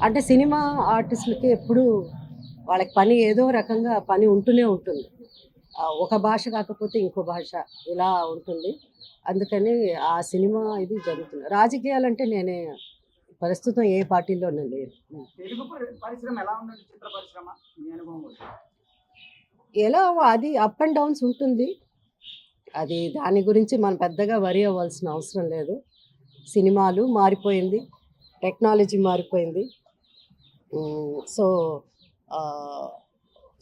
అంటే సినిమా ఆర్టిస్టులకి ఎప్పుడు వాళ్ళకి పని ఏదో రకంగా పని ఉంటూనే ఉంటుంది. ఒక భాష కాకపోతే ఇంకో భాష ఇలా ఉంటుంది. అందుకని ఆ సినిమా ఇది జరుగుతుంది. రాజకీయాలంటే నేనే ప్రస్తుతం ఏ పార్టీలోనే లేను. తెలుగు పరిశ్రమ ఎలా ఉందండి? చిత్ర పరిశ్రమ మీ అనుభవం? ఎలా అది అప్ అండ్ డౌన్స్ ఉంటుంది. అది దాని గురించి మనం పెద్దగా వరి అవ్వాల్సిన అవసరం లేదు. సినిమాలు మారిపోయింది, టెక్నాలజీ మారిపోయింది. సో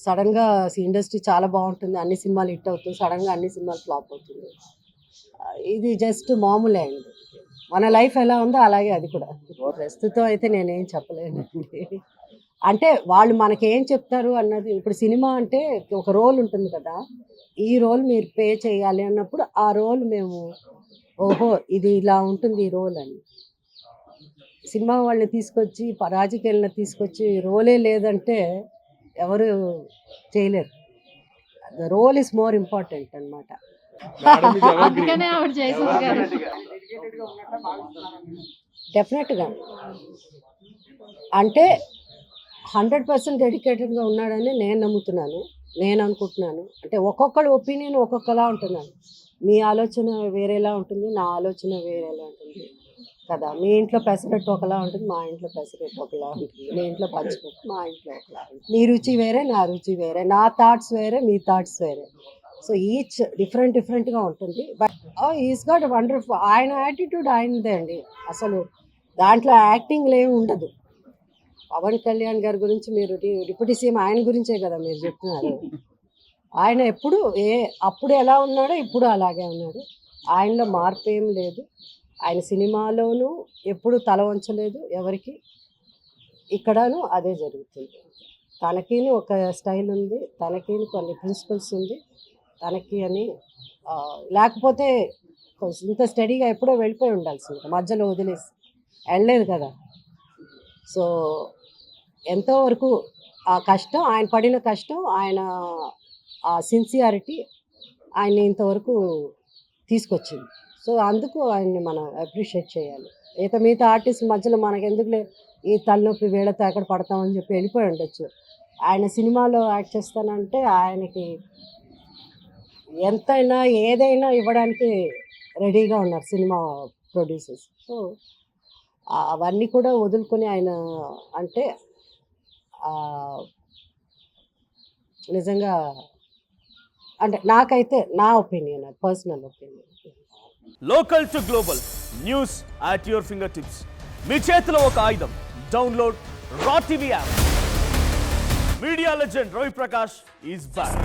సడన్గా ఇండస్ట్రీ చాలా బాగుంటుంది, అన్ని సినిమాలు హిట్ అవుతుంది, సడన్గా అన్ని సినిమాలు ఫ్లాప్ అవుతుంది. ఇది జస్ట్ మామూలే అండి. మన లైఫ్ ఎలా ఉందో అలాగే అది కూడా. ప్రస్తుతం అయితే నేనేం చెప్పలేనండి. అంటే వాళ్ళు మనకేం చెప్తారు అన్నది, ఇప్పుడు సినిమా అంటే ఒక రోల్ ఉంటుంది కదా, ఈ రోల్ మీరు పే చేయాలి అన్నప్పుడు ఆ రోల్ మేము ఓహో ఇది ఇలా ఉంటుంది ఈ రోల్ అని. సినిమా వాళ్ళని తీసుకొచ్చి రాజకీయాలను తీసుకొచ్చి రోలే లేదంటే ఎవరు చేయలేరు. The role is more important అనమాట. అందుకనే ఆవిడ జయసూర్య గారు డెఫినెట్గా అంటే 100% డెడికేటెడ్గా ఉన్నాడని నేను నమ్ముతున్నాను, నేను అనుకుంటున్నాను. అంటే ఒక్కొక్కళ్ళ ఒపీనియన్ ఒక్కొక్కలా ఉంటున్నాను. మీ ఆలోచన వేరేలా ఉంటుంది, నా ఆలోచన వేరేలా ఉంటుంది కదా. మీ ఇంట్లో పెసరట్టు ఒకలా ఉంటుంది, మా ఇంట్లో పెసరట్టు ఒకలా ఉంటుంది. మీ ఇంట్లో పంచిపెట్టు, మా ఇంట్లో ఒకలా ఉంటుంది. మీ రుచి వేరే, నా రుచి వేరే, నా థాట్స్ వేరే, మీ థాట్స్ వేరే. సో ఈచ్ డిఫరెంట్గా ఉంటుంది. But is got wonderful. ఆయన యాటిట్యూడ్ ఆయనదే అండి. అసలు దాంట్లో యాక్టింగ్ ఏమి ఉండదు. పవన్ కళ్యాణ్ గారి గురించి మీరు డిప్యూటీ సీఎం ఆయన గురించే కదా మీరు చెప్తున్నారు. ఆయన ఎప్పుడు అప్పుడు ఎలా ఉన్నాడో ఇప్పుడు అలాగే ఉన్నాడు. ఆయనలో మార్పు ఏం లేదు. ఆయన సినిమాలోనూ ఎప్పుడు తల వంచలేదు ఎవరికి. ఇక్కడను అదే జరుగుతుంది. తనకి ఒక స్టైల్ ఉంది, తనకి కొన్ని ప్రిన్సిపల్స్ ఉంది తనకి అని. లేకపోతే ఇంత స్టడీగా ఎప్పుడో వెళ్ళిపోయి ఉండాల్సింది, మధ్యలో వదిలేసి వెళ్ళలేదు కదా. సో ఎంతోవరకు ఆ కష్టం, ఆయన పడిన కష్టం, ఆయన ఆ సిన్సియారిటీ ఆయన్ని ఇంతవరకు తీసుకొచ్చింది. సో అందుకు ఆయన్ని మనం అప్రిషియేట్ చేయాలి. మిగతా ఆర్టిస్ట్ మధ్యలో మనకు ఎందుకులే ఈ తలనొప్పి వీళ్ళతో ఎక్కడ పడతామని చెప్పి వెళ్ళిపోయి ఉండొచ్చు. ఆయన సినిమాలో యాక్ట్ చేస్తానంటే ఆయనకి ఎంతైనా ఏదైనా ఇవ్వడానికి రెడీగా ఉన్నారు సినిమా ప్రొడ్యూసర్స్. సో అవన్నీ కూడా వదులుకొని ఆయన అంటే నిజంగా అంటే నాకైతే నా opinion, personal opinion. Local to global news at your finger tips. మీ చేతిలో ఒక ఆయుధం. Download Raw TV app. Media legend Ravi Prakash is back.